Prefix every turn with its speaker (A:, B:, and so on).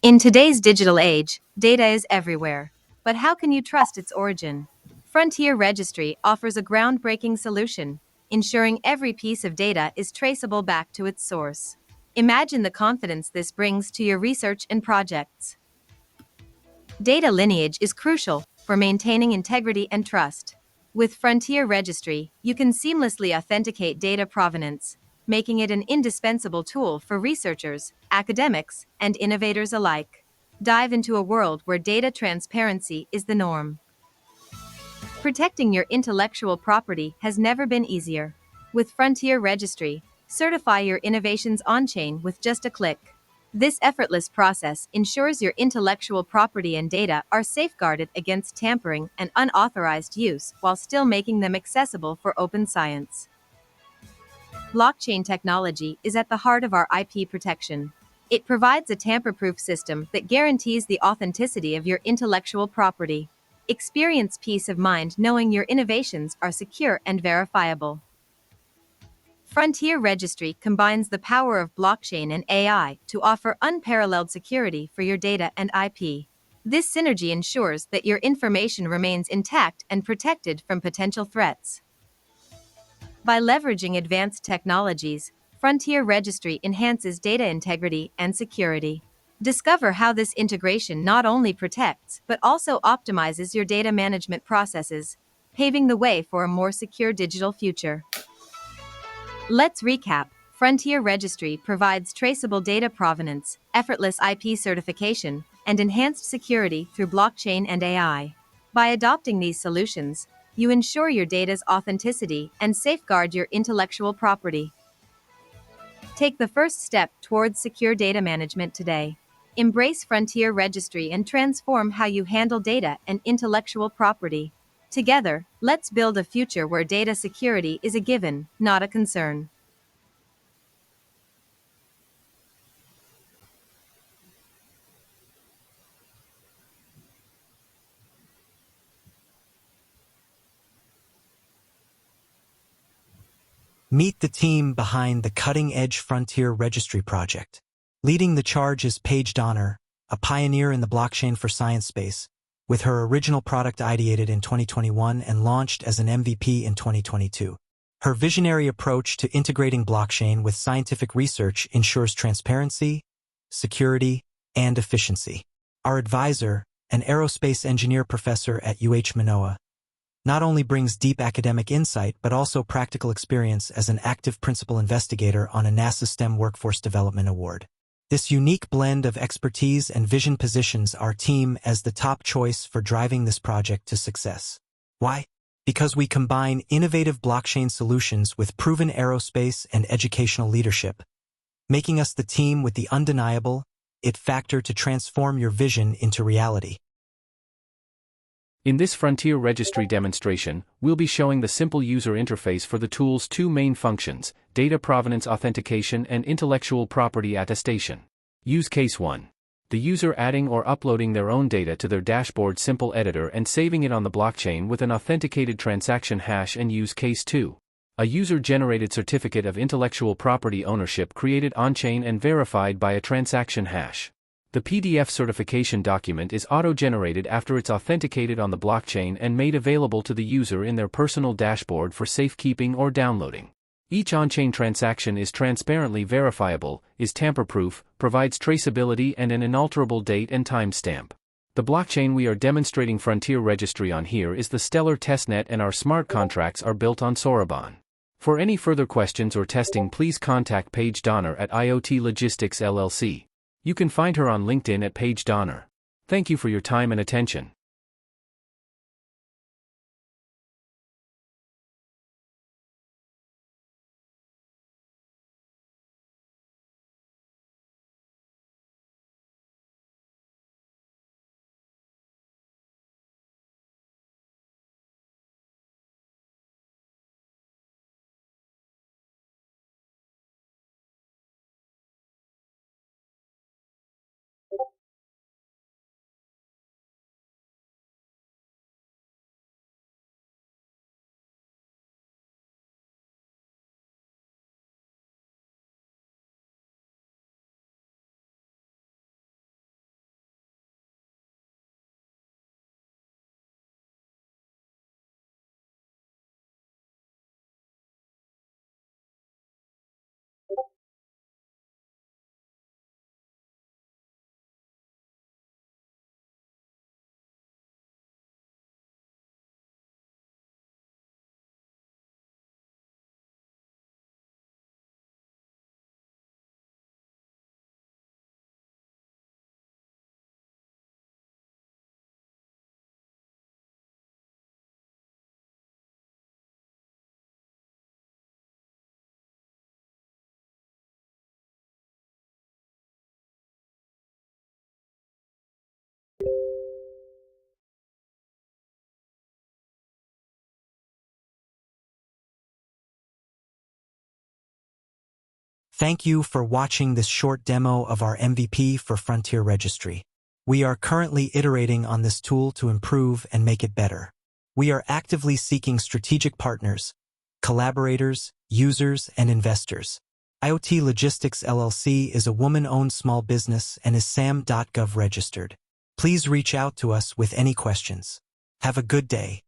A: In today's digital age, data is everywhere. But how can you trust its origin? Frontier Registry offers a groundbreaking solution, ensuring every piece of data is traceable back to its source. Imagine the confidence this brings to your research and projects. Data lineage is crucial for maintaining integrity and trust. With Frontier Registry, you can seamlessly authenticate data provenance, making it an indispensable tool for researchers, academics, and innovators alike. Dive into a world where data transparency is the norm. Protecting your intellectual property has never been easier. With Frontier Registry, certify your innovations on-chain with just a click. This effortless process ensures your intellectual property and data are safeguarded against tampering and unauthorized use while still making them accessible for open science. Blockchain technology is at the heart of our IP protection. It provides a tamper-proof system that guarantees the authenticity of your intellectual property. Experience peace of mind knowing your innovations are secure and verifiable. Frontier Registry combines the power of blockchain and AI to offer unparalleled security for your data and IP. This synergy ensures that your information remains intact and protected from potential threats. By leveraging advanced technologies, Frontier Registry enhances data integrity and security. Discover how this integration not only protects but also optimizes your data management processes, paving the way for a more secure digital future. Let's recap. Frontier Registry provides traceable data provenance, effortless IP certification, and enhanced security through blockchain and AI. By adopting these solutions, you ensure your data's authenticity and safeguard your intellectual property. Take the first step towards secure data management today. Embrace Frontier Registry and transform how you handle data and intellectual property. Together, let's build a future where data security is a given, not a concern.
B: Meet the team behind the cutting-edge Frontier Registry project. Leading the charge is Paige, a pioneer in the blockchain for science space, with her original product ideated in 2021 and launched as an MVP in 2022. Her visionary approach to integrating blockchain with scientific research ensures transparency, security, and efficiency. Our advisor, an aerospace engineer professor at Manoa, not only brings deep academic insight but also practical experience as an active principal investigator on a NASA STEM Workforce Development Award. This unique blend of expertise and vision positions our team as the top choice for driving this project to success. Why? Because we combine innovative blockchain solutions with proven aerospace and educational leadership, making us the team with the undeniable it factor to transform your vision into reality.
C: In this Frontier Registry demonstration, we'll be showing the simple user interface for the tool's two main functions, data provenance authentication and intellectual property attestation. Use Case 1. The user adding or uploading their own data to their dashboard simple editor and saving it on the blockchain with an authenticated transaction hash. And Use Case 2. A user-generated certificate of intellectual property ownership created on-chain and verified by a transaction hash. The PDF certification document is auto-generated after it's authenticated on the blockchain and made available to the user in their personal dashboard for safekeeping or downloading. Each on-chain transaction is transparently verifiable, is tamper-proof, provides traceability and an inalterable date and timestamp. The blockchain we are demonstrating Frontier Registry on here is the Stellar testnet, and our smart contracts are built on Soroban. For any further questions or testing, please contact Paige at IoT Logistics LLC. You can find her on LinkedIn at Paige. Thank you for your time and attention.
B: Thank you for watching this short demo of our MVP for Frontier Registry. We are currently iterating on this tool to improve and make it better. We are actively seeking strategic partners, collaborators, users, and investors. IoT Logistics LLC is a woman-owned small business and is SAM.gov registered. Please reach out to us with any questions. Have a good day.